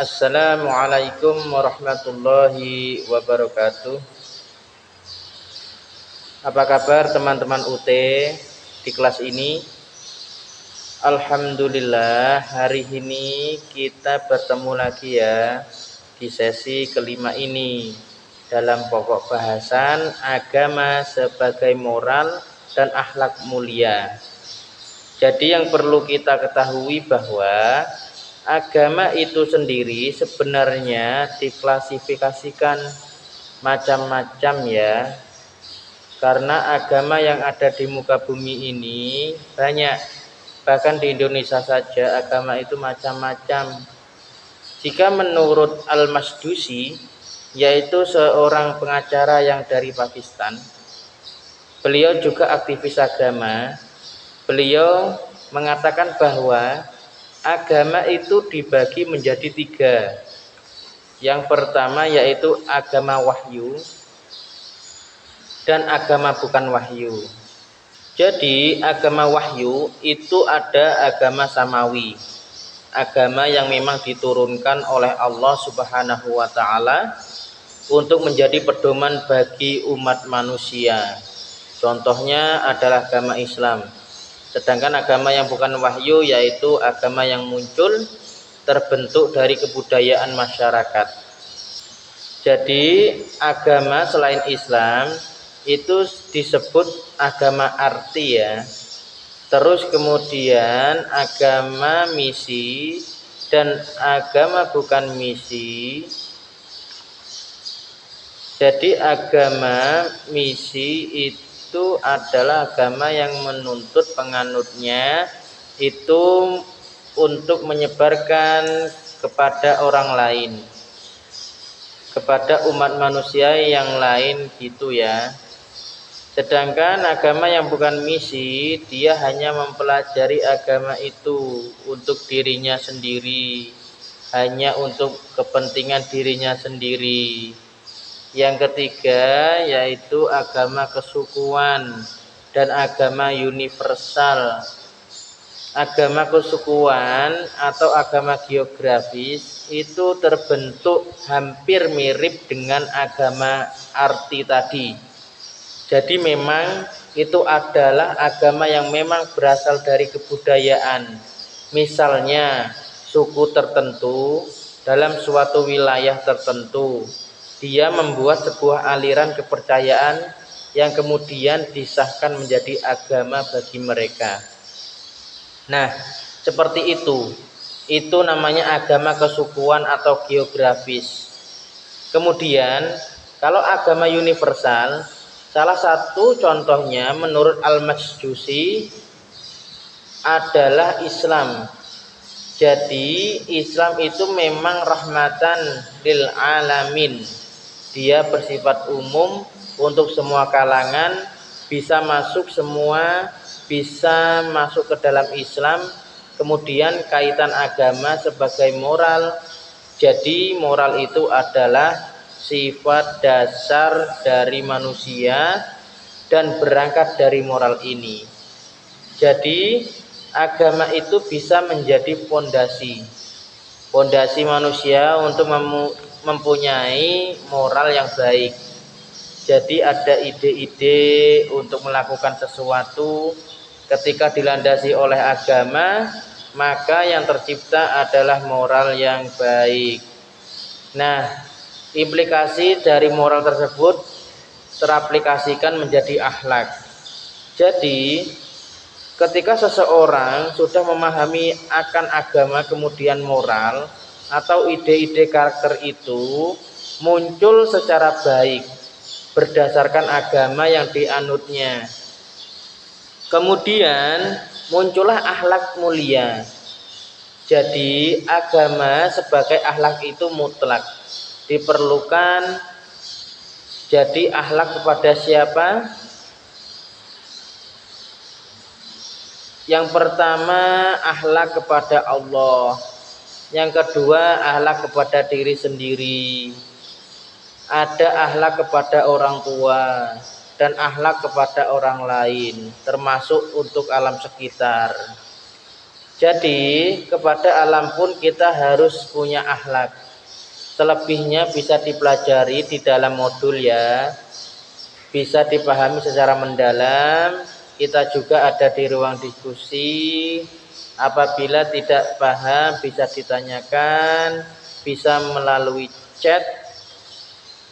Assalamualaikum warahmatullahi wabarakatuh. Apa kabar teman-teman UT di kelas ini? Alhamdulillah, hari ini kita bertemu lagi ya di sesi kelima ini dalam pokok bahasan agama sebagai moral dan akhlak mulia. Jadi yang perlu kita ketahui bahwa agama itu sendiri sebenarnya diklasifikasikan macam-macam ya. Karena agama yang ada di muka bumi ini banyak. Bahkan di Indonesia saja agama itu macam-macam. Jika menurut Al-Masdusi, yaitu seorang pengacara yang dari Pakistan, beliau juga aktivis agama. Beliau mengatakan bahwa agama itu dibagi menjadi tiga. Yang pertama yaitu agama wahyu dan agama bukan wahyu. Jadi agama wahyu itu ada agama samawi, agama yang memang diturunkan oleh Allah Subhanahu wa taala untuk menjadi pedoman bagi umat manusia. Contohnya adalah agama Islam. Sedangkan agama yang bukan wahyu yaitu agama yang muncul terbentuk dari kebudayaan masyarakat. Jadi agama selain Islam itu disebut agama arti ya. Terus kemudian agama misi dan agama bukan misi. Jadi agama misi itu adalah agama yang menuntut penganutnya itu untuk menyebarkan kepada orang lain, kepada umat manusia yang lain gitu ya. Sedangkan agama yang bukan misi, dia hanya mempelajari agama itu untuk dirinya sendiri, hanya untuk kepentingan dirinya sendiri. Yang ketiga yaitu agama kesukuan dan agama universal. Agama kesukuan atau agama geografis itu terbentuk hampir mirip dengan agama arti tadi. Jadi memang itu adalah agama yang memang berasal dari kebudayaan. Misalnya suku tertentu dalam suatu wilayah tertentu, dia membuat sebuah aliran kepercayaan yang kemudian disahkan menjadi agama bagi mereka. Nah, seperti itu. Itu namanya agama kesukuan atau geografis. Kemudian, kalau agama universal, salah satu contohnya menurut Al-Masdusi adalah Islam. Jadi Islam itu memang rahmatan lil alamin. Dia bersifat umum untuk semua kalangan, bisa masuk semua, bisa masuk ke dalam Islam. Kemudian kaitan agama sebagai moral. Jadi moral itu adalah sifat dasar dari manusia dan berangkat dari moral ini. Jadi agama itu bisa menjadi fondasi manusia untuk mempunyai moral yang baik. Jadi ada ide-ide untuk melakukan sesuatu, ketika dilandasi oleh agama, maka yang tercipta adalah moral yang baik. Nah, implikasi dari moral tersebut teraplikasikan menjadi akhlak. Jadi ketika seseorang sudah memahami akan agama kemudian moral atau ide-ide karakter itu muncul secara baik berdasarkan agama yang dianutnya. Kemudian muncullah akhlak mulia. Jadi agama sebagai akhlak itu mutlak. Diperlukan jadi akhlak kepada siapa? Yang pertama akhlak kepada Allah. Yang kedua akhlak kepada diri sendiri. Ada akhlak kepada orang tua dan akhlak kepada orang lain, termasuk untuk alam sekitar. Jadi kepada alam pun kita harus punya akhlak. Selebihnya bisa dipelajari di dalam modul ya, bisa dipahami secara mendalam. Kita juga ada di ruang diskusi. Apabila tidak paham bisa ditanyakan, bisa melalui chat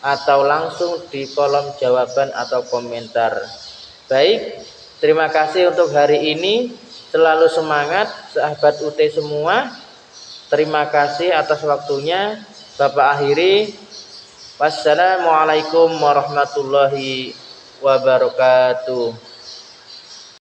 atau langsung di kolom jawaban atau komentar. Baik, terima kasih untuk hari ini. Selalu semangat sahabat UT semua. Terima kasih atas waktunya. Bapak akhiri. Wassalamualaikum warahmatullahi wabarakatuh.